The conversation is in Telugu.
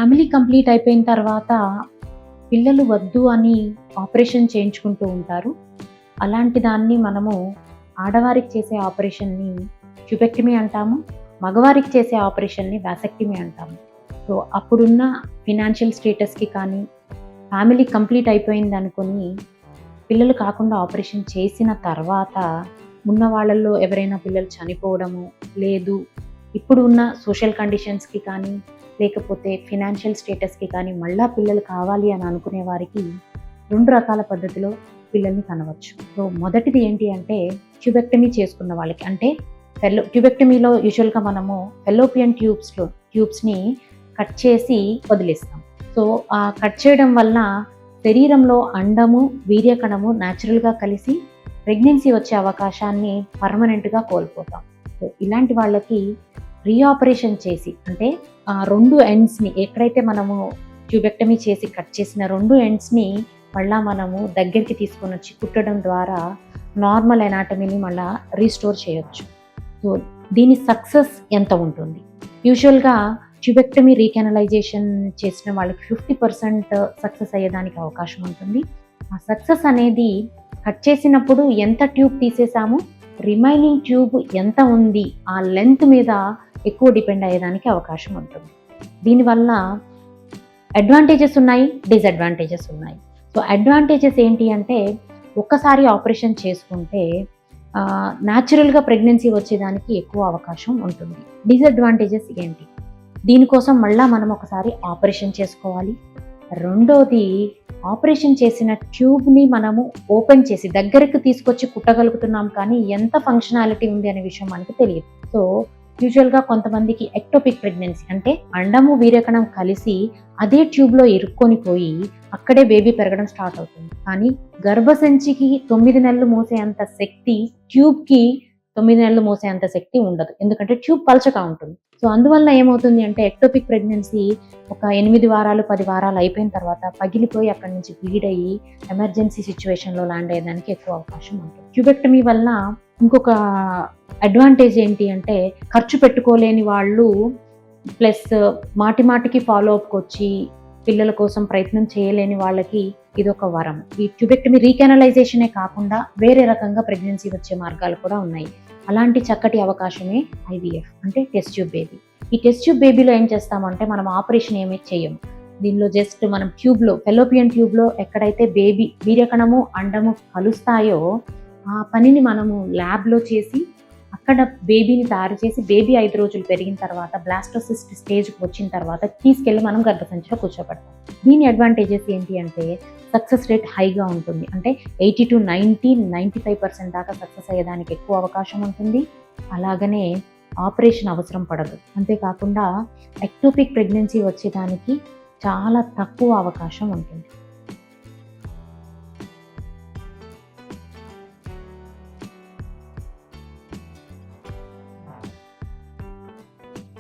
ఫ్యామిలీ కంప్లీట్ అయిపోయిన తర్వాత పిల్లలు వద్దు అని ఆపరేషన్ చేయించుకుంటూ ఉంటారు. అలాంటి దాన్ని మనము ఆడవారికి చేసే ఆపరేషన్‌ని ట్యూబెక్టమీ అంటాము. మగవారికి చేసే ఆపరేషన్‌ని వాసెక్టమీ అంటాము. సో, అప్పుడున్న ఫినాన్షియల్ స్టేటస్‌కి కానీ, ఫ్యామిలీ కంప్లీట్ అయిపోయిందనుకోని పిల్లలు కాకుండా ఆపరేషన్ చేసిన తర్వాత ఉన్న వాళ్ళల్లో ఎవరైనా పిల్లలు చనిపోవడము, లేదు ఇప్పుడు ఉన్న సోషల్ కండిషన్స్‌కి కానీ, లేకపోతే ఫినాన్షియల్ స్టేటస్‌కి కానీ మళ్ళా పిల్లలు కావాలి అని అనుకునే వారికి 2 రకాల పద్ధతిలో పిల్లల్ని కనవచ్చు. సో, మొదటిది ఏంటి అంటే ట్యూబెక్టమీ చేసుకున్న వాళ్ళకి. అంటే ట్యూబెక్టమీలో యూజువల్‌గా మనము ఫెల్లోపియన్ ట్యూబ్స్‌ని కట్ చేసి వదిలేస్తాం. సో, ఆ కట్ చేయడం వల్ల శరీరంలో అండము, వీర్యకణము న్యాచురల్‌గా కలిసి ప్రెగ్నెన్సీ వచ్చే అవకాశాన్ని పర్మనెంట్‌గా కోల్పోతాం. సో, ఇలాంటి వాళ్ళకి రీఆపరేషన్ చేసి, అంటే ఆ 2 ఎండ్స్‌ని ఎక్కడైతే మనము ట్యూబెక్టమీ చేసి కట్ చేసిన 2 ఎండ్స్‌ని మళ్ళా మనము దగ్గరికి తీసుకొనొచ్చి కుట్టడం ద్వారా నార్మల్ ఎనాటమీని మళ్ళా రీస్టోర్ చేయొచ్చు. సో, దీని సక్సెస్ ఎంత ఉంటుంది? యూజువల్‌గా ట్యూబెక్టమీ రీకెనలైజేషన్ చేసిన వాళ్ళకి 50% సక్సెస్ అయ్యేదానికి అవకాశం ఉంటుంది. ఆ సక్సెస్ అనేది కట్ చేసినప్పుడు ఎంత ట్యూబ్ తీసేసామో, రిమైనింగ్ ట్యూబ్ ఎంత ఉంది ఆ లెంత్ మీద ఎక్కువ డిపెండ్ అయ్యేదానికి అవకాశం ఉంటుంది. దీనివల్ల అడ్వాంటేజెస్ ఉన్నాయి, డిసడ్వాంటేజెస్ ఉన్నాయి. సో, అడ్వాంటేజెస్ ఏంటి అంటే ఒక్కసారి ఆపరేషన్ చేసుకుంటే న్యాచురల్‌గా ప్రెగ్నెన్సీ వచ్చేదానికి ఎక్కువ అవకాశం ఉంటుంది. డిసడ్వాంటేజెస్ ఏంటి? దీనికోసం మళ్ళా మనం ఒకసారి ఆపరేషన్ చేసుకోవాలి. రెండోది, ఆపరేషన్ చేసిన ట్యూబ్‌ని మనము ఓపెన్ చేసి దగ్గరికి తీసుకొచ్చి కుట్టగలుగుతున్నాం, కానీ ఎంత ఫంక్షనాలిటీ ఉంది అనే విషయం మనకు తెలియదు. సో, యూజువల్‌గా కొంతమందికి ఎక్టోపిక్ ప్రెగ్నెన్సీ, అంటే అండము వీర్యకణం కలిసి అదే ట్యూబ్‌లో ఇరుక్కొని పోయి అక్కడే బేబీ పెరగడం స్టార్ట్ అవుతుంది. కానీ గర్భసంచికి 9 నెలలు మోసేంత శక్తి ట్యూబ్‌కి 9 నెలలు మోసేంత శక్తి ఉండదు. ఎందుకంటే ట్యూబ్ పల్చగా ఉంటుంది. సో, అందువల్ల ఏమవుతుంది అంటే ఎక్టోపిక్ ప్రెగ్నెన్సీ ఒక 8 వారాలు, 10 వారాలు అయిపోయిన తర్వాత పగిలిపోయి అక్కడి నుంచి బ్లీడ్ అయ్యి ఎమర్జెన్సీ సిచ్యువేషన్‌లో ల్యాండ్ అయ్యేదానికి ఎక్కువ అవకాశం ఉంటుంది. ట్యూబెక్టమీ వల్ల ఇంకొక అడ్వాంటేజ్ ఏంటి అంటే ఖర్చు పెట్టుకోలేని వాళ్ళు, ప్లస్ మాటికి ఫాలో అప్‌కి వచ్చి పిల్లల కోసం ప్రయత్నం చేయలేని వాళ్ళకి ఇదొక వరం. ఈ ట్యూబెక్టమీ రీకెనలైజేషనే కాకుండా వేరే రకంగా ప్రెగ్నెన్సీ వచ్చే మార్గాలు కూడా ఉన్నాయి. అలాంటి చక్కటి అవకాశమే ఐవీఎఫ్, అంటే టెస్ట్ ట్యూబ్ బేబీ. ఈ టెస్ట్ ట్యూబ్ బేబీలో ఏం చేస్తామంటే మనం ఆపరేషన్ ఏమీ చేయము. దీనిలో జస్ట్ మనం ఫెల్లోపియన్ ట్యూబ్లో ఎక్కడైతే బేబీ వీర్యకణము, అండము కలుస్తాయో ఆ పనిని మనము ల్యాబ్లో చేసి అక్కడ బేబీని తయారు చేసి బేబీ 5 రోజులు పెరిగిన తర్వాత బ్లాస్టోసిస్ట్ స్టేజ్కి వచ్చిన తర్వాత తీసుకెళ్ళి మనం గర్భసంచిలో కూర్చోబెడతాం. దీని అడ్వాంటేజెస్ ఏంటి అంటే సక్సెస్ రేట్ హైగా ఉంటుంది. అంటే 80 to 95% దాకా సక్సెస్ అయ్యేదానికి ఎక్కువ అవకాశం ఉంటుంది. అలాగనే ఆపరేషన్ అవసరం పడదు. అంతేకాకుండా ఎక్టోపిక్ ప్రెగ్నెన్సీ వచ్చేదానికి చాలా తక్కువ అవకాశం ఉంటుంది.